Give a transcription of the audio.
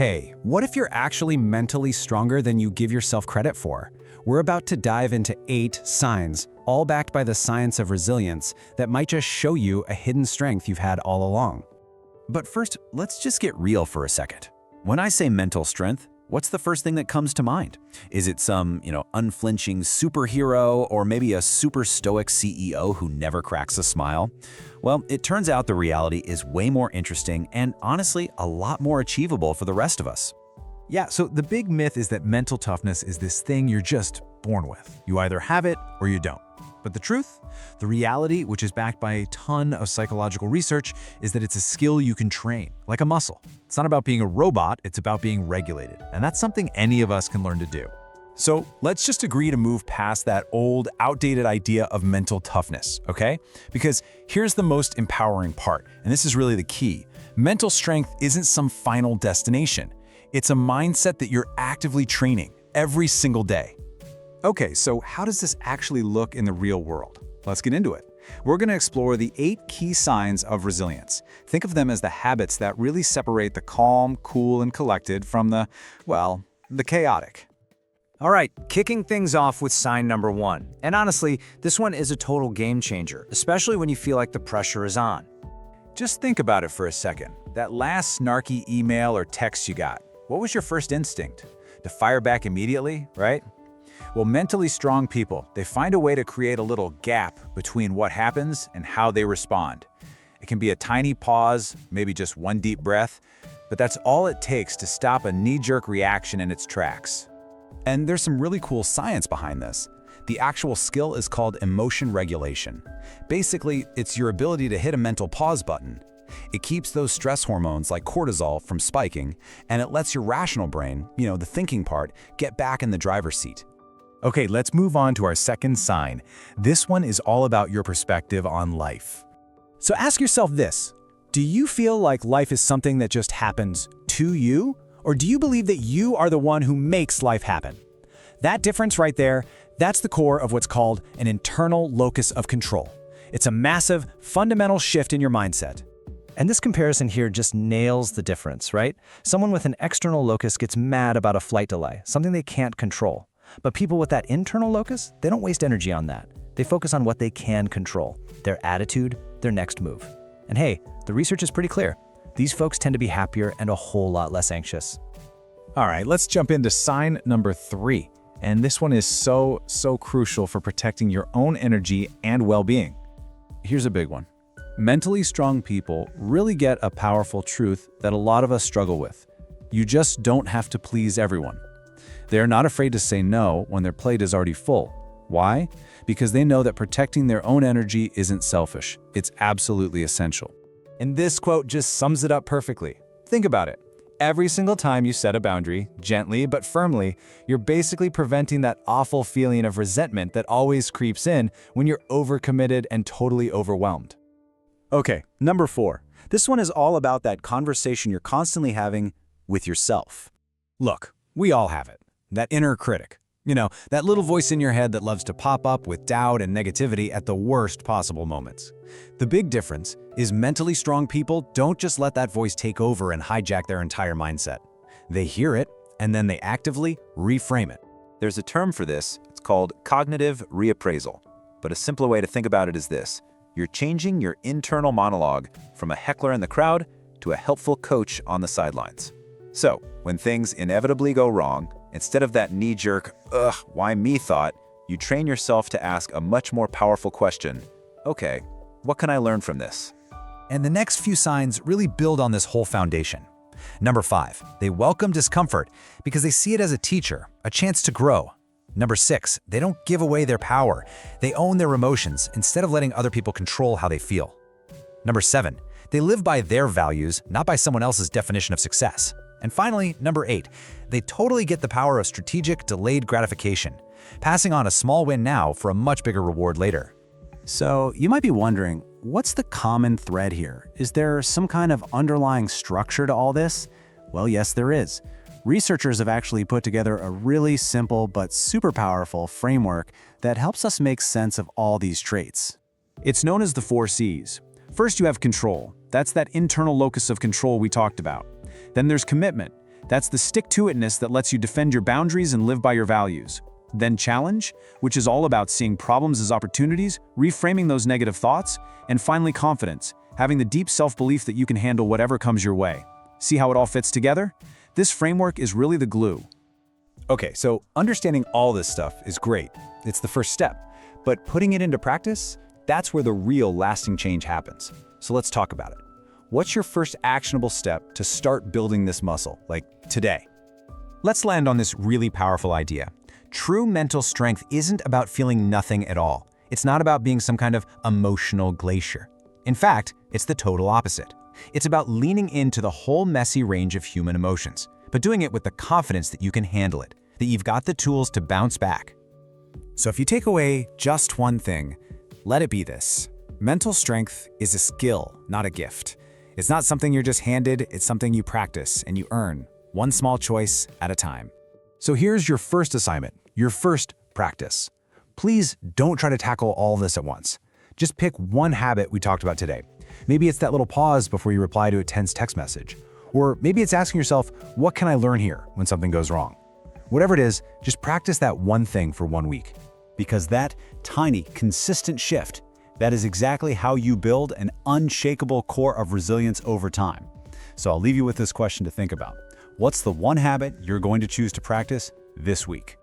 Hey, what if you're actually mentally stronger than you give yourself credit for? We're about to dive into 8 signs, all backed by the science of resilience, that might just show you a hidden strength you've had all along. But first, let's just get real for a second. When I say mental strength, what's the first thing that comes to mind? Is it some, unflinching superhero or maybe a super stoic CEO who never cracks a smile? Well, it turns out the reality is way more interesting and honestly a lot more achievable for the rest of us. Yeah, so the big myth is that mental toughness is this thing you're just born with. You either have it or you don't. But the truth, the reality, which is backed by a ton of psychological research, is that it's a skill you can train, like a muscle. It's not about being a robot, it's about being regulated. And that's something any of us can learn to do. So let's just agree to move past that old, outdated idea of mental toughness, okay? Because here's the most empowering part, and this is really the key. Mental strength isn't some final destination. It's a mindset that you're actively training every single day. Okay, so how does this actually look in the real world? Let's get into it. We're going to explore the 8 key signs of resilience. Think of them as the habits that really separate the calm, cool, and collected from the chaotic. All right, kicking things off with sign number 1. And honestly, this one is a total game changer, especially when you feel like the pressure is on. Just think about it for a second. That last snarky email or text you got, what was your first instinct? To fire back immediately, right? Well, mentally strong people, they find a way to create a little gap between what happens and how they respond. It can be a tiny pause, maybe just one deep breath, but that's all it takes to stop a knee-jerk reaction in its tracks. And there's some really cool science behind this. The actual skill is called emotion regulation. Basically, it's your ability to hit a mental pause button. It keeps those stress hormones like cortisol from spiking, and it lets your rational brain, the thinking part, get back in the driver's seat. Okay, let's move on to our second sign. This one is all about your perspective on life. So ask yourself this: do you feel like life is something that just happens to you? Or do you believe that you are the one who makes life happen? That difference right there, that's the core of what's called an internal locus of control. It's a massive, fundamental shift in your mindset. And this comparison here just nails the difference, right? Someone with an external locus gets mad about a flight delay, something they can't control. But people with that internal locus, they don't waste energy on that. They focus on what they can control, their attitude, their next move. And hey, the research is pretty clear. These folks tend to be happier and a whole lot less anxious. All right, let's jump into sign number 3. And this one is so crucial for protecting your own energy and well-being. Here's a big one. Mentally strong people really get a powerful truth that a lot of us struggle with. You just don't have to please everyone. They're not afraid to say no when their plate is already full. Why? Because they know that protecting their own energy isn't selfish. It's absolutely essential. And this quote just sums it up perfectly. Think about it. Every single time you set a boundary, gently but firmly, you're basically preventing that awful feeling of resentment that always creeps in when you're overcommitted and totally overwhelmed. Okay, number 4. This one is all about that conversation you're constantly having with yourself. Look, we all have it. That inner critic. That little voice in your head that loves to pop up with doubt and negativity at the worst possible moments. The big difference is mentally strong people don't just let that voice take over and hijack their entire mindset. They hear it, and then they actively reframe it. There's a term for this. It's called cognitive reappraisal. But a simpler way to think about it is this: you're changing your internal monologue from a heckler in the crowd to a helpful coach on the sidelines. So, when things inevitably go wrong, instead of that knee-jerk, "ugh, why me" thought, you train yourself to ask a much more powerful question. Okay, what can I learn from this? And the next few signs really build on this whole foundation. Number 5, they welcome discomfort because they see it as a teacher, a chance to grow. Number 6, they don't give away their power. They own their emotions instead of letting other people control how they feel. Number 7, they live by their values, not by someone else's definition of success. And finally, number 8, they totally get the power of strategic, delayed gratification, passing on a small win now for a much bigger reward later. So you might be wondering, what's the common thread here? Is there some kind of underlying structure to all this? Well, yes, there is. Researchers have actually put together a really simple but super powerful framework that helps us make sense of all these traits. It's known as the 4 C's. First, you have control. That's that internal locus of control we talked about. Then there's commitment. That's the stick-to-itness that lets you defend your boundaries and live by your values. Then challenge, which is all about seeing problems as opportunities, reframing those negative thoughts, and finally confidence, having the deep self-belief that you can handle whatever comes your way. See how it all fits together? This framework is really the glue. Okay, so understanding all this stuff is great. It's the first step. But putting it into practice, that's where the real lasting change happens. So let's talk about it. What's your first actionable step to start building this muscle, like today? Let's land on this really powerful idea. True mental strength isn't about feeling nothing at all. It's not about being some kind of emotional glacier. In fact, it's the total opposite. It's about leaning into the whole messy range of human emotions, but doing it with the confidence that you can handle it, that you've got the tools to bounce back. So if you take away just one thing, let it be this. Mental strength is a skill, not a gift. It's not something you're just handed, it's something you practice and you earn, one small choice at a time. So here's your first assignment, your first practice. Please don't try to tackle all this at once. Just pick one habit we talked about today. Maybe it's that little pause before you reply to a tense text message. Or maybe it's asking yourself, what can I learn here when something goes wrong? Whatever it is, just practice that one thing for 1 week. Because that tiny, consistent shift, that is exactly how you build an unshakable core of resilience over time. So I'll leave you with this question to think about. What's the one habit you're going to choose to practice this week?